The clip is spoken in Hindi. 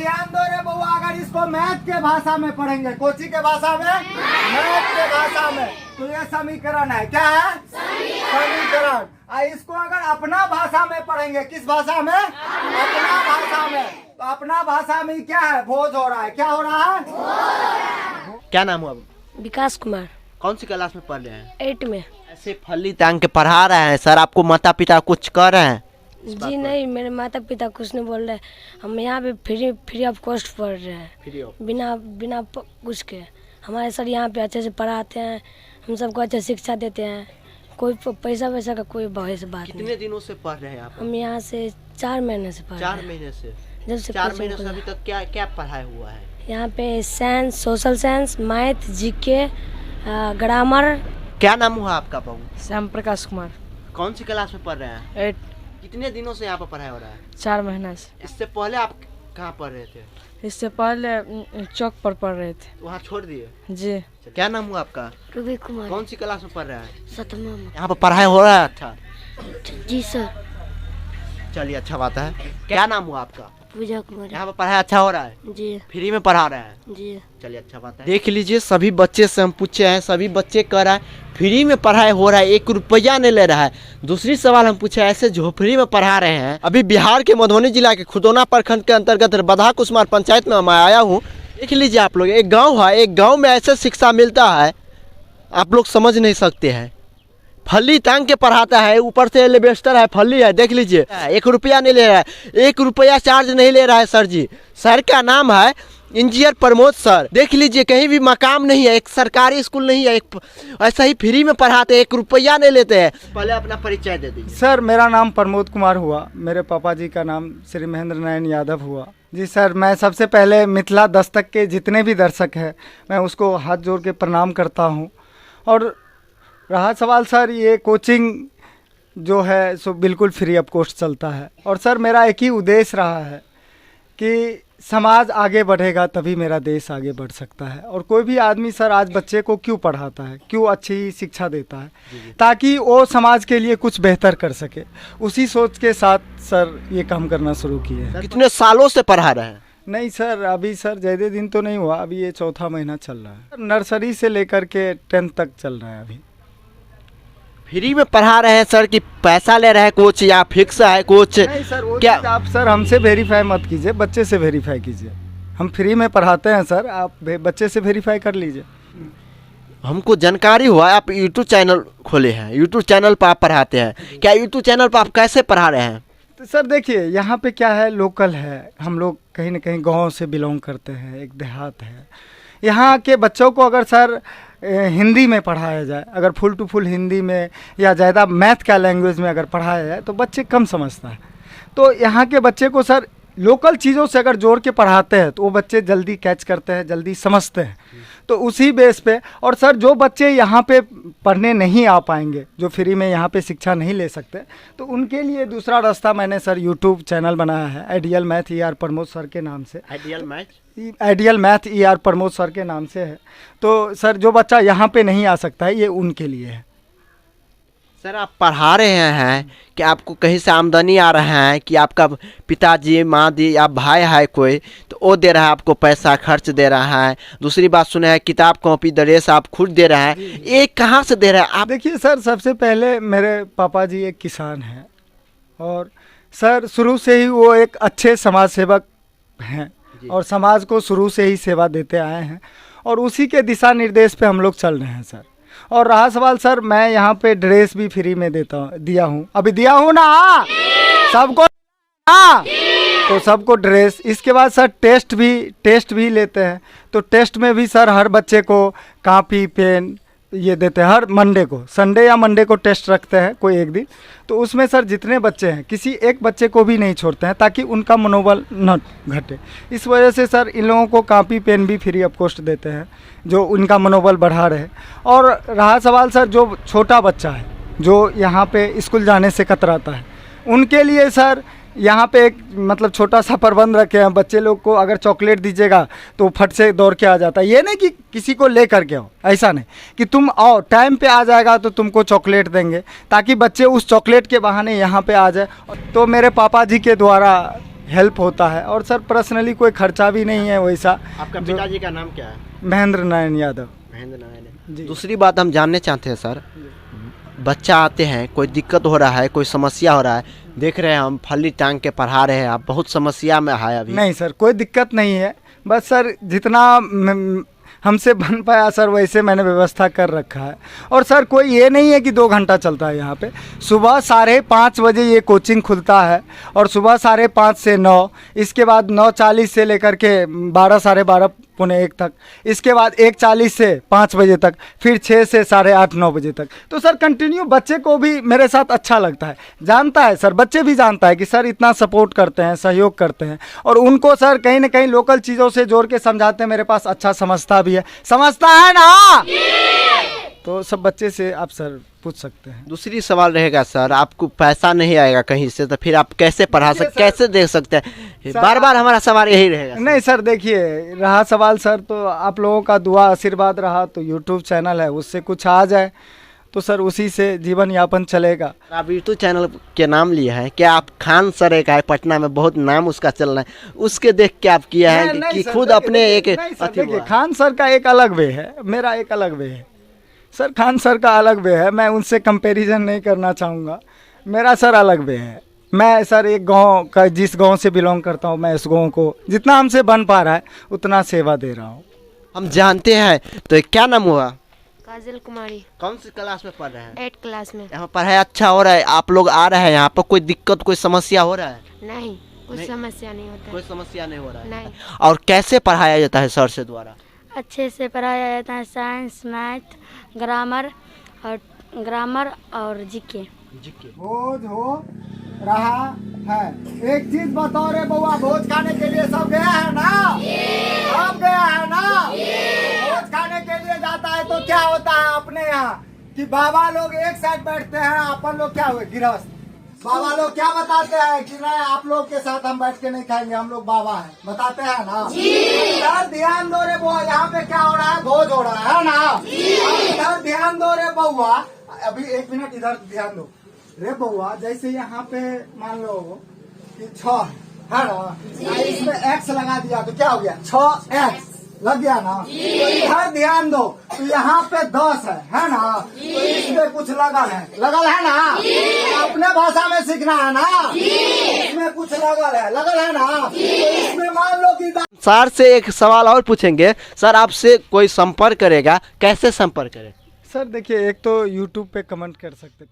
ध्यान दो रे बउआ, अगर इसको मैथ के भाषा में पढ़ेंगे, कोची के भाषा में, मैथ के भाषा में, तो ये समीकरण है। क्या है? समीकरण। इसको अगर अपना भाषा में पढ़ेंगे, किस भाषा में? अपना भाषा में। तो अपना भाषा में क्या है? भोज हो रहा है। क्या हो रहा है? क्या नाम हुआ? विकास कुमार। कौन सी क्लास में पढ़ रहे हैं? 8 में। ऐसे फली टांग के पढ़ा रहे हैं सर, आपको माता पिता कुछ कर रहे हैं? जी नहीं, मेरे माता पिता कुछ नहीं बोल रहे। हम यहाँ पे फ्री ऑफ कॉस्ट पढ़ रहे हैं, फ्री ऑफ। बिना कुछ के। हमारे सर यहाँ पे अच्छे से पढ़ाते हैं, हम सबको अच्छे शिक्षा देते हैं, कोई पैसा वैसा का कोई बहस बात नहीं। कितने दिनों से पढ़ रहे हैं आप? हम यहाँ से 4 महीने से पढ़ रहे हैं। 4 महीने से? जब से 4 महीने से अभी तक क्या क्या पढ़ाई हुआ है यहाँ पे? Science, social science, math, GK, grammar. क्या नाम हुआ आपका बहू? श्याम प्रकाश कुमार। कौन सी क्लास में पढ़ रहे हैं? 8। कितने दिनों से यहाँ पर पढ़ाई हो रहा है? 4 महीना से। इससे पहले आप कहाँ पढ़ रहे थे? इससे पहले चौक पर पढ़ रहे थे। वहाँ छोड़ दिए? जी। क्या नाम हुआ आपका? रूबी कुमार। कौन सी क्लास में पढ़ रहे हैं? 7वीं में। यहाँ पर पढ़ाई हो रहा है? अच्छा, जी सर। चलिए अच्छा बात है। क्या नाम हुआ आपका? पूजा कुमार। यहाँ पर पढ़ाई अच्छा हो रहा है? जी। फ्री में पढ़ा रहे हैं? जी। चलिए अच्छा बात है। देख लीजिए, सभी बच्चे से हम पूछे हैं, सभी बच्चे कह रहा है फ्री में पढ़ाई हो रहा है, 1 रुपया नहीं ले रहा है। दूसरी सवाल हम पूछे ऐसे जो फ्री में पढ़ा रहे हैं। अभी बिहार के मधुबनी जिला के खुटौना प्रखंड के अंतर्गत बधा कुसमार पंचायत में मैं आया हूँ। देख लीजिए आप लोग, एक गाँव है, एक गाँव में ऐसे शिक्षा मिलता है आप लोग समझ नहीं सकते हैं। फली टांग के पढ़ाता है, ऊपर से एलिवेस्टर है, फली है। देख लीजिए, 1 रुपया नहीं ले रहा है, 1 रुपया चार्ज नहीं ले रहा है सर जी। सर का नाम है इंजीनियर प्रमोद सर। देख लीजिए, कहीं भी मकाम नहीं है, एक सरकारी स्कूल नहीं है, एक ऐसा ही फ्री में पढ़ाते हैं, 1 रुपया नहीं लेते हैं। पहले अपना परिचय दे दीजिए। सर मेरा नाम प्रमोद कुमार हुआ, मेरे पापा जी का नाम श्री महेंद्र नारायण यादव हुआ। जी सर, मैं सबसे पहले मिथिला दस्तक के जितने भी दर्शक हैं, मैं उसको हाथ जोड़ के प्रणाम करता हूँ। और रहा सवाल सर, ये कोचिंग जो है सो बिल्कुल फ्री ऑफ कॉस्ट चलता है। और सर मेरा एक ही उद्देश्य रहा है कि समाज आगे बढ़ेगा तभी मेरा देश आगे बढ़ सकता है। और कोई भी आदमी सर आज बच्चे को क्यों पढ़ाता है, क्यों अच्छी शिक्षा देता है? ताकि वो समाज के लिए कुछ बेहतर कर सके। उसी सोच के साथ सर ये काम करना शुरू किए हैं। कितने सालों से पढ़ा रहे हैं? नहीं सर, अभी सर ज़्यादा दिन तो नहीं हुआ, अभी ये 4था महीना चल रहा है। नर्सरी से लेकर के 10th तक चल रहा है अभी। फ्री में पढ़ा रहे हैं सर कि पैसा ले रहे हैं कोच, या फिक्स है कोच? नहीं सर, वो क्या आप सर हमसे वेरीफाई मत कीजिए, बच्चे से वेरीफाई कीजिए। हम फ्री में पढ़ाते हैं सर, आप बच्चे से वेरीफाई कर लीजिए। हमको जानकारी हुआ आप यूट्यूब चैनल खोले हैं, यूट्यूब चैनल पर आप पढ़ाते हैं। क्या यूट्यूब चैनल पर आप कैसे पढ़ा रहे हैं? तो सर देखिए, यहाँ पे क्या है, लोकल है, हम लोग कहीं ना कहीं गांव से बिलोंग करते हैं, एक देहात है। यहाँ के बच्चों को अगर सर हिंदी में पढ़ाया जाए, अगर फुल टू फुल हिंदी में या ज़्यादा मैथ का लैंग्वेज में अगर पढ़ाया जाए तो बच्चे कम समझता है। तो यहाँ के बच्चे को सर लोकल चीज़ों से अगर जोड़ के पढ़ाते हैं तो वो बच्चे जल्दी कैच करते हैं, जल्दी समझते हैं। तो उसी बेस पे, और सर जो बच्चे यहाँ पे पढ़ने नहीं आ पाएंगे, जो फ्री में यहाँ पे शिक्षा नहीं ले सकते, तो उनके लिए दूसरा रास्ता मैंने सर यूट्यूब चैनल बनाया है, ideal math ER Pramod sir के नाम से। Ideal math ER Pramod sir के नाम से है। तो सर जो बच्चा यहाँ पे नहीं आ सकता है, ये उनके लिए है। सर आप पढ़ा रहे हैं कि आपको कहीं से आमदनी आ रहा है, कि आपका पिताजी, माँ दी या भाई है कोई, तो वो दे रहा है आपको पैसा, खर्च दे रहा है? दूसरी बात सुने हैं किताब कॉपी ड्रेस आप खुद दे रहे हैं, ये कहाँ से दे रहे हैं आप? देखिए सर, सबसे पहले मेरे पापा जी एक किसान हैं, और सर शुरू से ही वो एक अच्छे समाज सेवक हैं, और समाज को शुरू से ही सेवा देते आए हैं, और उसी के दिशा निर्देश पे हम लोग चल रहे हैं सर। और रहा सवाल सर, मैं यहाँ पे ड्रेस भी फ्री में दिया हूँ, अभी दिया हूँ ना सबको, तो सबको ड्रेस। इसके बाद सर टेस्ट भी लेते हैं, तो टेस्ट में भी सर हर बच्चे को कॉपी पेन ये देते हैं। हर मंडे को, संडे या मंडे को टेस्ट रखते हैं कोई एक दिन, तो उसमें सर जितने बच्चे हैं किसी एक बच्चे को भी नहीं छोड़ते हैं, ताकि उनका मनोबल न घटे। इस वजह से सर इन लोगों को कॉपी पेन भी फ्री ऑफ कॉस्ट देते हैं, जो उनका मनोबल बढ़ा रहे। और रहा सवाल सर, जो छोटा बच्चा है जो यहाँ पे स्कूल जाने से कतराता है, उनके लिए सर यहाँ पे एक मतलब छोटा सा प्रबंध रखे हैं। बच्चे लोग को अगर चॉकलेट दीजिएगा तो फट से दौड़ के आ जाता है। ये नहीं कि किसी को ले करके आओ, ऐसा नहीं कि तुम आओ टाइम पे आ जाएगा तो तुमको चॉकलेट देंगे, ताकि बच्चे उस चॉकलेट के बहाने यहाँ पे आ जाए। तो मेरे पापा जी के द्वारा हेल्प होता है। और सर पर्सनली कोई खर्चा भी नहीं है वैसा। आपका पिताजी का नाम क्या है? महेंद्र नारायण यादव। महेंद्र नारायण। जी। दूसरी बात हम जानने चाहते हैं सर, बच्चा आते हैं, कोई दिक्कत हो रहा है, कोई समस्या हो रहा है, देख रहे हैं हम फली टांग के पढ़ा रहे हैं, आप बहुत समस्या में है अभी। नहीं सर, कोई दिक्कत नहीं है, बस सर जितना हमसे बन पाया सर वैसे मैंने व्यवस्था कर रखा है। और सर कोई ये नहीं है कि 2 घंटा चलता है यहाँ पे। सुबह 5:30 बजे ये कोचिंग खुलता है और सुबह 5:30 से 9, इसके बाद 9:40 से लेकर के 12, 12:30, पौने 1 तक, इसके बाद 1:40 से 5 बजे तक, फिर 6 से 8:30, 9 बजे तक। तो सर कंटिन्यू बच्चे को भी मेरे साथ अच्छा लगता है, जानता है सर, बच्चे भी जानता है कि सर इतना सपोर्ट करते हैं, सहयोग करते हैं। और उनको सर कहीं ना कहीं लोकल चीज़ों से जोड़ के समझाते हैं, मेरे पास अच्छा समझता भी है, समझता है ना। तो सब बच्चे से आप सर पूछ सकते हैं। दूसरी सवाल रहेगा सर, आपको पैसा नहीं आएगा कहीं से तो फिर आप कैसे पढ़ा सकते, कैसे देख सकते हैं? बार बार हमारा सवाल यही रहेगा। नहीं सर, देखिए रहा सवाल सर, तो आप लोगों का दुआ आशीर्वाद रहा तो यूट्यूब चैनल है, उससे कुछ आ जाए तो सर उसी से जीवन यापन चलेगा। आप यूट्यूब चैनल के नाम लिए हैं क्या? आप खान सर एक है पटना में, बहुत नाम उसका चल रहा है, उसके देख के आप किया है कि सर, खुद देखिए, अपने एक नहीं सर, अथी देखिए हुआ? खान सर का एक अलग वे है, मेरा एक अलग वे है सर। खान सर का अलग वे है, मैं उनसे कंपैरिजन नहीं करना चाहूँगा, मेरा सर अलग वे है। मैं सर एक गांव का, जिस गांव से बिलोंग करता हूं, मैं उस गांव को जितना हमसे बन पा रहा है उतना सेवा दे रहा हूं। हम जानते हैं। तो क्या नाम हुआ? काजल कुमारी। कौन सी क्लास में पढ़ रहे हैं? 8 क्लास में। यहाँ पढ़ाई अच्छा हो रहा है? आप लोग आ रहे हैं यहाँ पर, कोई दिक्कत कोई समस्या हो रहा है? नहीं, कुछ नहीं। समस्या नहीं होता कोई है। समस्या नहीं हो रहा है? नहीं, और कैसे पढ़ाया जाता है सर से द्वारा? अच्छे से पढ़ाया जाता है, साइंस, मैथ, ग्रामर और जीके। भोज हो रहा है। एक चीज बताओ रे बउआ, भोज खाने के लिए सब गया है ना? सब गया है ना? भोज खाने के लिए जाता है तो क्या होता है अपने यहाँ कि बाबा लोग एक साइड बैठते हैं, अपन लोग क्या हुए गृहस्थ। बाबा लोग क्या बताते हैं कि नहीं आप लोग के साथ हम बैठ के नहीं खाएंगे, हम लोग बाबा हैं, बताते हैं ना। इधर ध्यान दो रे बउआ, यहाँ पे क्या हो रहा है? भोज हो रहा है ना। इधर ध्यान दो रे बउआ, अभी 1 मिनट इधर ध्यान दो रे बउआ। जैसे यहाँ पे मान लो कि 6 है ना, इसमें x लगा दिया तो क्या हो गया? 6x लग गया ना। तो इधर ध्यान दो, तो यहाँ पे 10 है ना, तो इसमें कुछ लगल है ना। अपने भाषा में सीखना है ना, इसमें कुछ लगल है ना। तो इसमें मान लो कि सर से एक सवाल और पूछेंगे। सर आपसे कोई संपर्क करेगा, कैसे संपर्क करे? सर देखिए, एक तो यूट्यूब पे कमेंट कर सकते